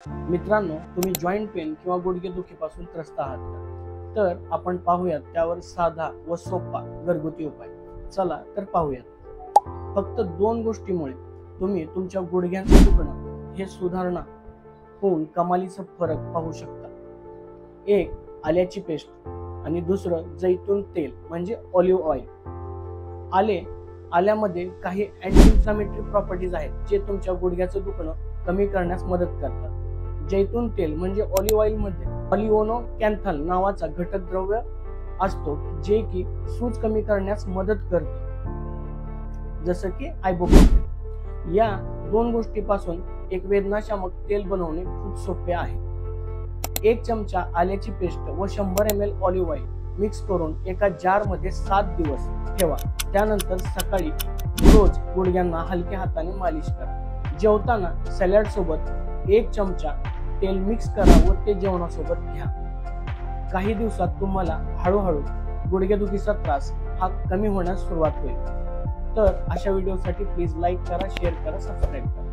मित्रांनो, तुम्ही joint pain किंवा गुडघेदुखीपासून त्रस्त आहात का? तर आपण पाहूयात त्यावर साधा व सोपा घरगुती उपाय. चला तर पाहूयात. फक्त 2 गोष्टीमुळे तुम्ही तुमच्या गुडघ्यांचं दुखणं हे सुधारणा होऊन कमालीचा फरक पाहू शकता. एक आल्याची पेस्ट आणि दुसरं जैतून तेल म्हणजे ऑलिव्ह ऑइल. आल्यामध्ये काही अँटी इन्फ्लामेटरी प्रॉपर्टीज आहेत जे तुमच्या गुडघ्याचं दुखणं कमी करण्यास मदत करतात. जैतून तेल म्हणजे ऑलिव्ह ऑइल मध्ये ऑलिव्होनोकॅन्थल नावाचा घटक द्रव्य असतो जे की सूज कमी करण्यास मदत करते, जसं की आयबोप्रोफेन. या 2 गोष्टीपासून एक वेदनाशामक तेल बनवणे खूप सोपे आहे. 1 चमचा आल्याची पेस्ट व 100 ml ऑलिव्ह ऑइल मिक्स करून एका जार मध्ये 7 दिवस ठेवा. त्यानंतर सकाळी रोज गुडघ्यांना हलक्या हाताने मालिश करा. जेवताना सॅलड सोबत 1 चमचा तेल मिक्स करा व ते जेवणासोबत घ्या. काही दिवसात तुम्हाला हळूहळू गुडघेदुखीचा त्रास हा कमी होण्यास सुरुवात होईल. तर अशा व्हिडिओसाठी प्लीज लाईक करा, शेअर करा, सबस्क्राईब करा.